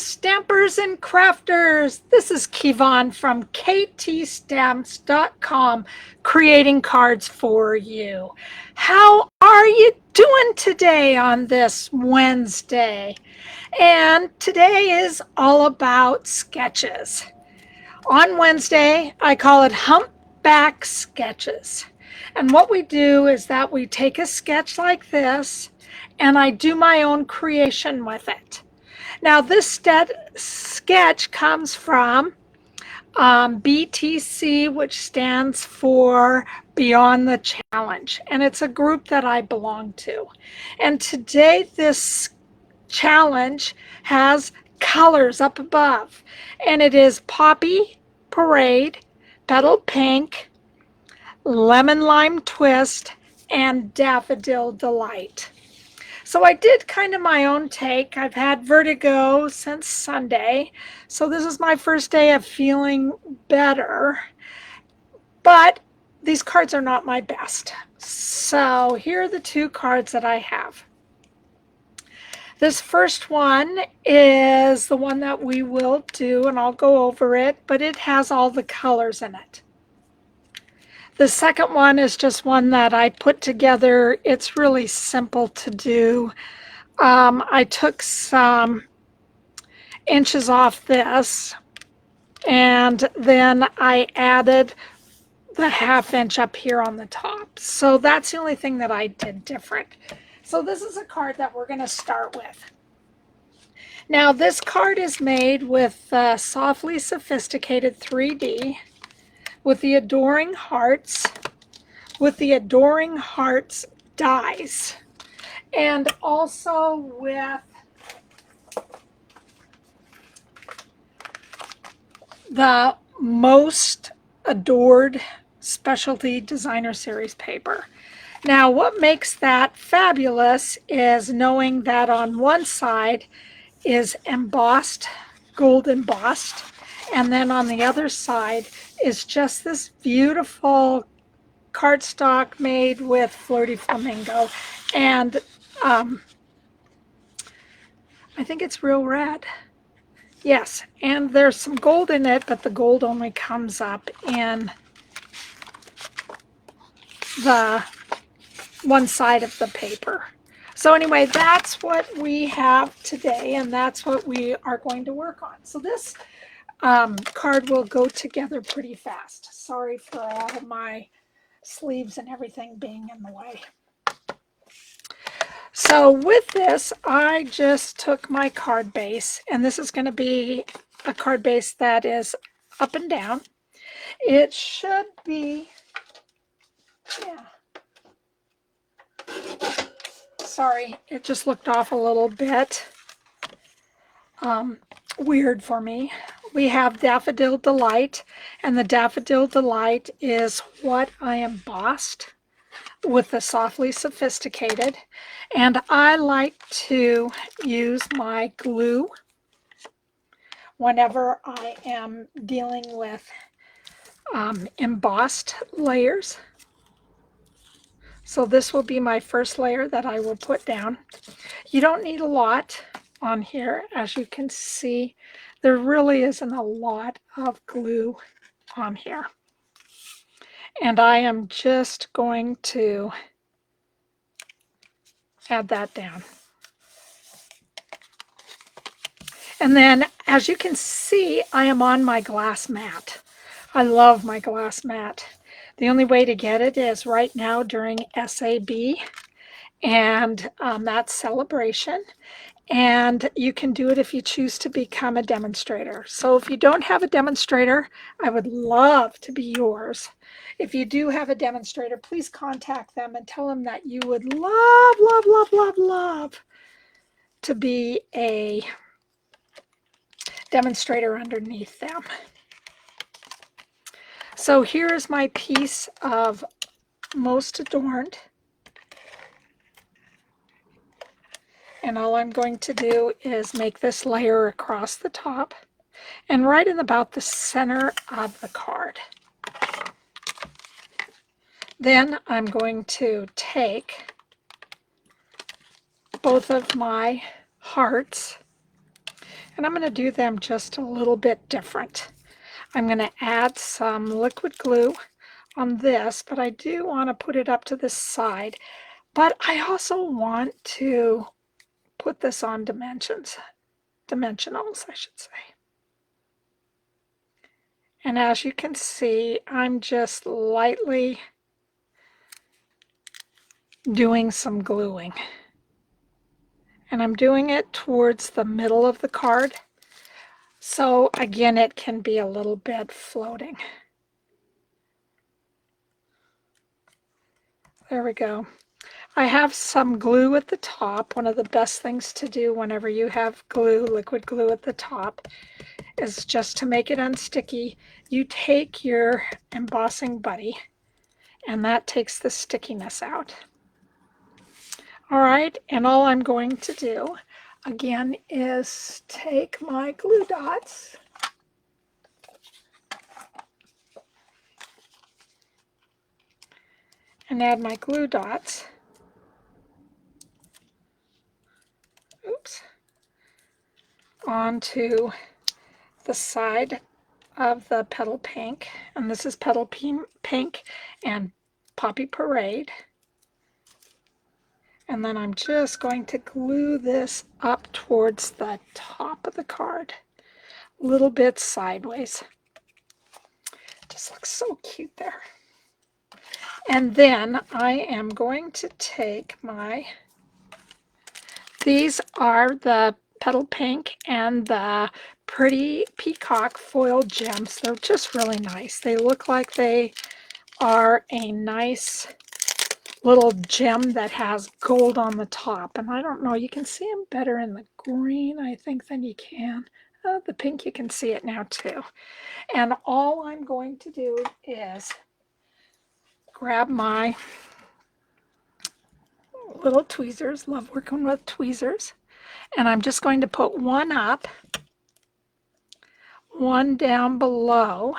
Stampers and Crafters. This is Kevon from ktstamps.com, creating cards for you. How are you doing today on this Wednesday? And today is all about sketches. On Wednesday, I call it Humpback Sketches. And what we do is that we take a sketch like this, and I do my own creation with it. Now, this sketch comes from BTC, which stands for Beyond the Challenge, and it's a group that I belong to. And today, this challenge has colors up above, and it is Poppy Parade, Petal Pink, Lemon Lime Twist, and Daffodil Delight. So I did kind of my own take. I've had vertigo since Sunday, so this is my first day of feeling better. But these cards are not my best. So here are the two cards that I have. This first one is the one that we will do, and I'll go over it, but it has all the colors in it. The second one is just one that I put together. It's really simple to do. I took some inches off this, and then I added the ½ inch up here on the top. So that's the only thing that I did different. So this is a card that we're going to start with. Now this card is made with Softly Sophisticated 3D, with the Adoring Hearts, dies, and also with the Most Adored Specialty Designer Series paper. Now, what makes that fabulous is knowing that on one side is embossed, gold embossed, and then on the other side is just this beautiful cardstock made with Flirty Flamingo. And I think it's real red. Yes, and there's some gold in it, but the gold only comes up in the one side of the paper. So anyway, that's what we have today, and that's what we are going to work on. So this card will go together pretty fast. Sorry for all of my sleeves and everything being in the way. So with this, I just took my card base, and this is going to be a card base that is up and down. It should be, yeah. Sorry, it just looked off a little bit weird for me. We have Daffodil Delight, and the Daffodil Delight is what I embossed with the Softly Sophisticated. And I like to use my glue whenever I am dealing with embossed layers. So this will be my first layer that I will put down. You don't need a lot on here. As you can see, there really isn't a lot of glue on here. And I am just going to add that down. And then, as you can see, I am on my glass mat. I love my glass mat. The only way to get it is right now during SAB, and that's celebration. And you can do it if you choose to become a demonstrator. So if you don't have a demonstrator, I would love to be yours. If you do have a demonstrator, please contact them and tell them that you would love to be a demonstrator underneath them. So here's my piece of Most Adorned. And all I'm going to do is make this layer across the top and right in about the center of the card. Then I'm going to take both of my hearts And I'm going to do them just a little bit different. I'm going to add some liquid glue on this, but I do want to put it up to the side. But I also want to put this on dimensionals, I should say. And as you can see, I'm just lightly doing some gluing. And I'm doing it towards the middle of the card. So again, it can be a little bit floating. There we go. I have some glue at the top. One of the best things to do whenever you have glue, liquid glue at the top, is just to make it unsticky. You take your embossing buddy, and that takes the stickiness out. All right, and all I'm going to do, again, is take my glue dots and add my glue dots. Oops. Onto the side of the Petal Pink, and this is Petal Pink and Poppy Parade. And then I'm just going to glue this up towards the top of the card, a little bit sideways. Just looks so cute there. And then I am going to take these are the Petal Pink and the Pretty Peacock foil gems. They're just really nice. They look like they are a nice little gem that has gold on the top. And I don't know, you can see them better in the green, I think, than you can. The pink, you can see it now too. And all I'm going to do is grab my little tweezers. Love working with tweezers. And I'm just going to put one up, one down below,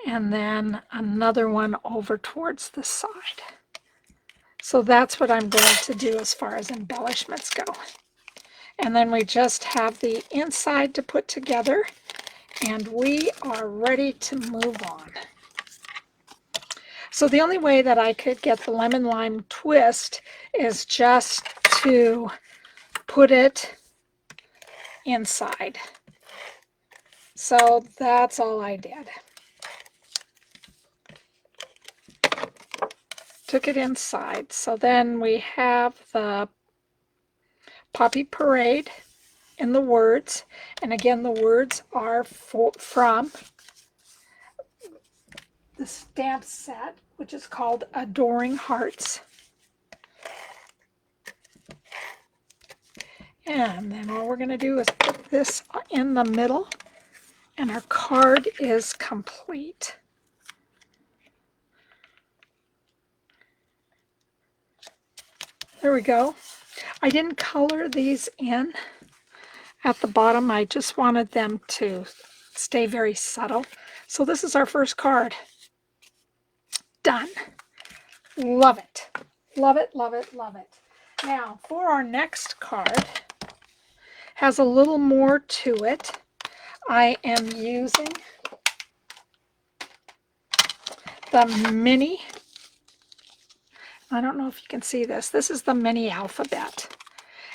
and then another one over towards the side. So that's what I'm going to do as far as embellishments go. And then we just have the inside to put together, and we are ready to move on. So the only way that I could get the lemon lime twist is just to put it inside. So that's all I did. Took it inside. So then we have the Poppy Parade in the words. And again, the words are from the stamp set, which is called Adoring Hearts. And then all we're going to do is put this in the middle, and our card is complete. There we go. I didn't color these in at the bottom. I just wanted them to stay very subtle. So this is our first card. Done. Love it. Love it, love it, love it. Now, for our next card, has a little more to it. I am using the mini. I don't know if you can see this. This is the mini alphabet.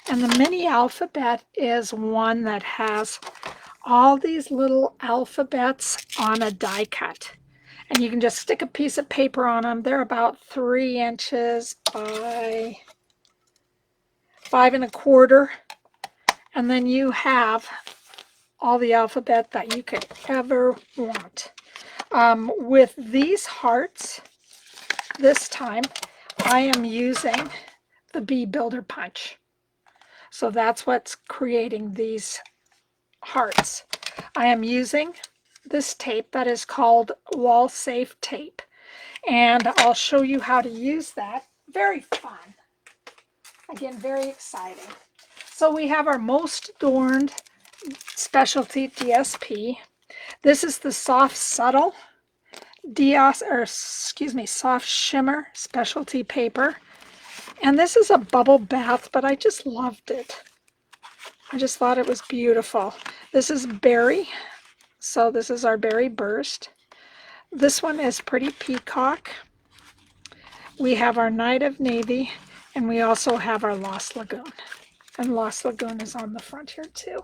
And the mini alphabet is one that has all these little alphabets on a die cut. And you can just stick a piece of paper on them. They're about 3 inches by 5 1/4. And then you have all the alphabet that you could ever want. With these hearts, this time, I am using the Bee Builder Punch. So that's what's creating these hearts. I am using this tape that is called Wall Safe Tape. And I'll show you how to use that. Very fun. Again, very exciting. So we have our Most Adorned Specialty DSP. This is the Soft Subtle Soft Shimmer Specialty Paper. And this is a bubble bath, but I just loved it. I just thought it was beautiful. This is Berry. So this is our Berry Burst. This one is Pretty Peacock. We have our Night of Navy, and we also have our Lost Lagoon. And Lost Lagoon is on the front here too.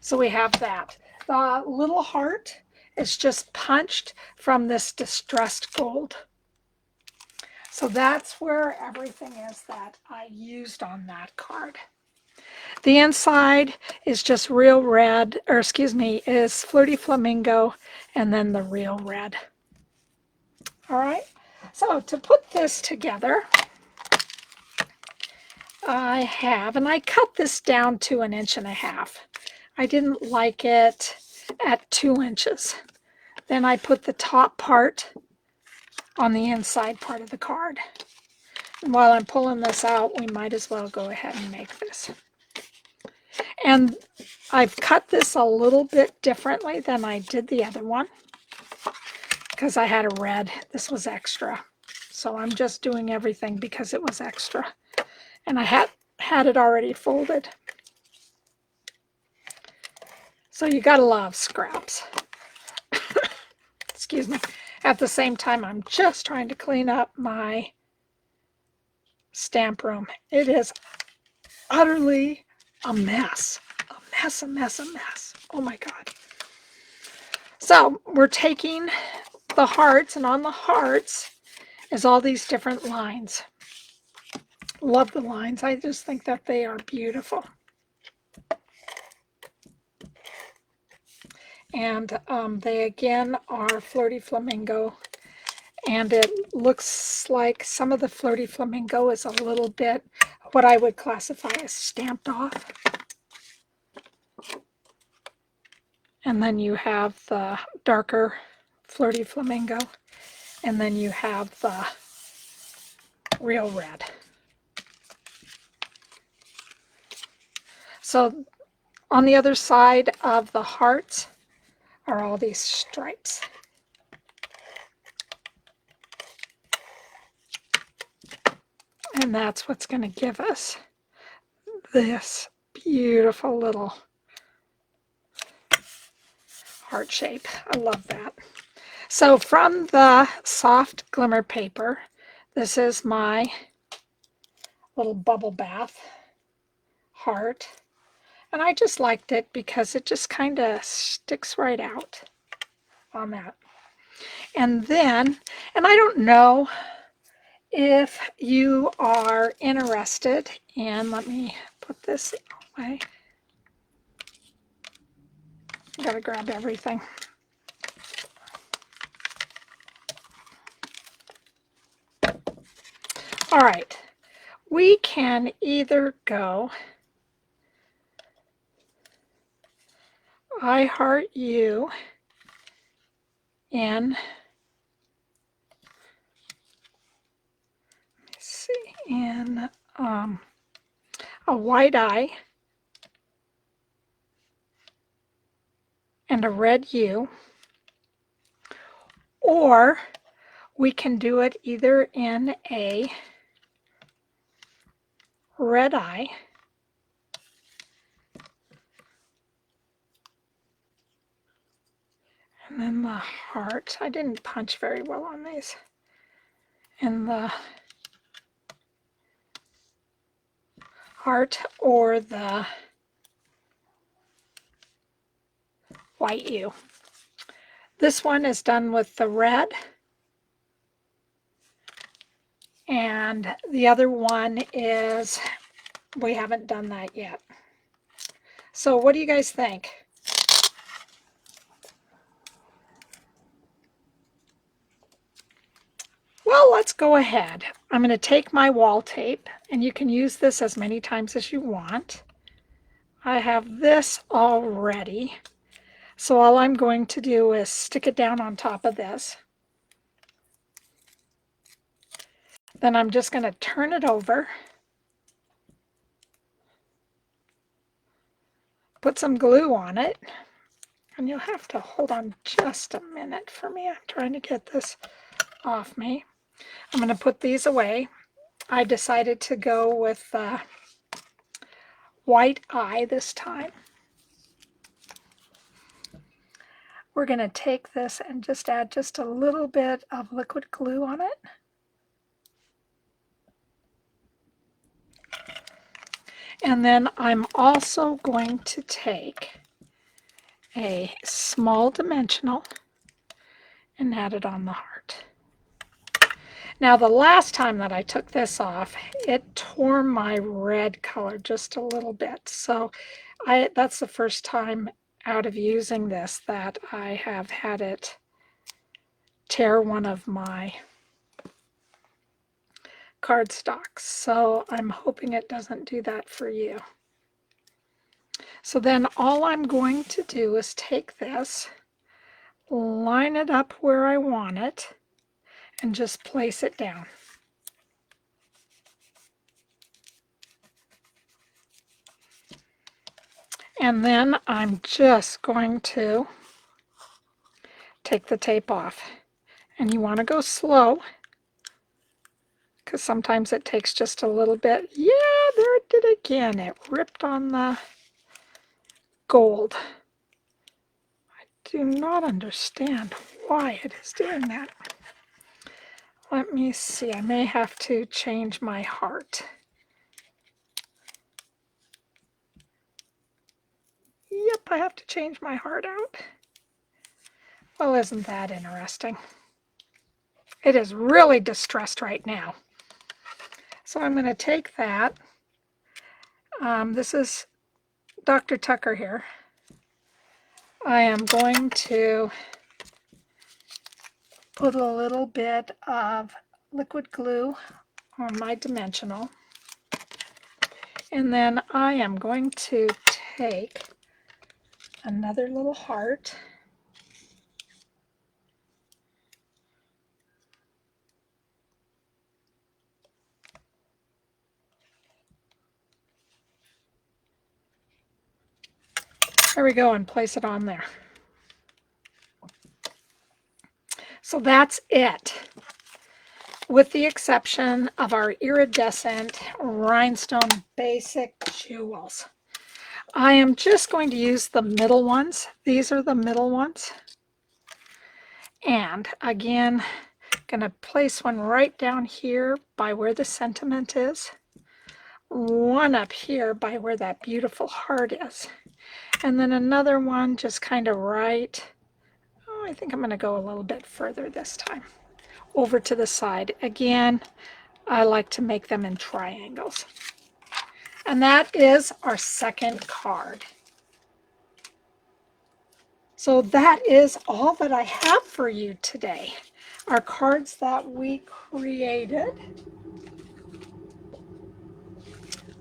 So we have that. The little heart is just punched from this distressed gold. So that's where everything is that I used on that card. The inside is just real red, or excuse me, is Flirty Flamingo, and then the real red. All right, so to put this together, I have, and I cut this down to 1.5 inches. I didn't like it at 2 inches. Then I put the top part on the inside part of the card. And while I'm pulling this out, we might as well go ahead and make this. And I've cut this a little bit differently than I did the other one because I had a red. This was extra. So I'm just doing everything because it was extra. And I had it already folded. So you gotta love scraps. Excuse me. At the same time, I'm just trying to clean up my stamp room. It is utterly a mess. A mess, a mess, a mess. Oh my God. So we're taking the hearts, and on the hearts is all these different lines. Love the lines. I just think that they are beautiful. And they again are Flirty Flamingo. And it looks like some of the Flirty Flamingo is a little bit what I would classify as stamped off. And then you have the darker Flirty Flamingo. And then you have the real red. So on the other side of the hearts are all these stripes. And that's what's going to give us this beautiful little heart shape. I love that. So from the soft glimmer paper, this is my little bubble bath heart. And I just liked it because it just kind of sticks right out on that. And then, and I don't know if you are interested in, let me put this away. Gotta grab everything. All right, we can either go I Heart You in, let's see, in a white eye and a red U, or we can do it either in a red eye and then the heart. I didn't punch very well on these. And the heart or the white U. This one is done with the red, and the other one is, we haven't done that yet. So what do you guys think? Well, let's go ahead. I'm going to take my wall tape, and you can use this as many times as you want. I have this all ready. So all I'm going to do is stick it down on top of this. Then I'm just going to turn it over. Put some glue on it. And you'll have to hold on just a minute for me. I'm trying to get this off me. I'm going to put these away. I decided to go with white eye this time. We're going to take this and just add just a little bit of liquid glue on it. And then I'm also going to take a small dimensional and add it on the heart. Now the last time that I took this off, it tore my red color just a little bit. So that's the first time out of using this that I have had it tear one of my cardstocks. So I'm hoping it doesn't do that for you. So then all I'm going to do is take this, line it up where I want it, and just place it down. And then I'm just going to take the tape off. And you want to go slow, because sometimes it takes just a little bit. Yeah, there it did again. It ripped on the gold. I do not understand why it is doing that. Let me see. I may have to change my heart. Yep, I have to change my heart out. Well, isn't that interesting? It is really distressed right now. So I'm going to take that. This is Dr. Tucker here. I am going to put a little bit of liquid glue on my dimensional. And then I am going to take another little heart. There we go, and place it on there. So that's it, with the exception of our iridescent rhinestone basic jewels. I am just going to use the middle ones. These are the middle ones. And again, going to place one right down here by where the sentiment is. One up here by where that beautiful heart is. And then another one just kind of right, oh, I think I'm going to go a little bit further this time, over to the side. Again, I like to make them in triangles. And that is our second card. So that is all that I have for you today. Our cards that we created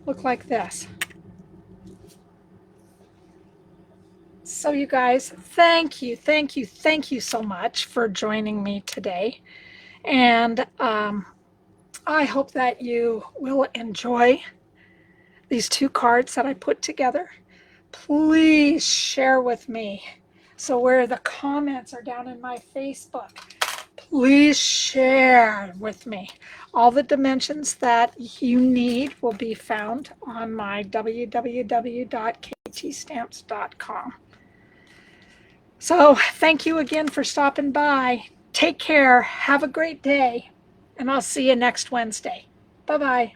look like this. So you guys, thank you so much for joining me today. And I hope that you will enjoy these two cards that I put together. Please share with me. So where the comments are down in my Facebook, please share with me. All the dimensions that you need will be found on my www.ktstamps.com. So thank you again for stopping by. Take care. Have a great day. And I'll see you next Wednesday. Bye-bye.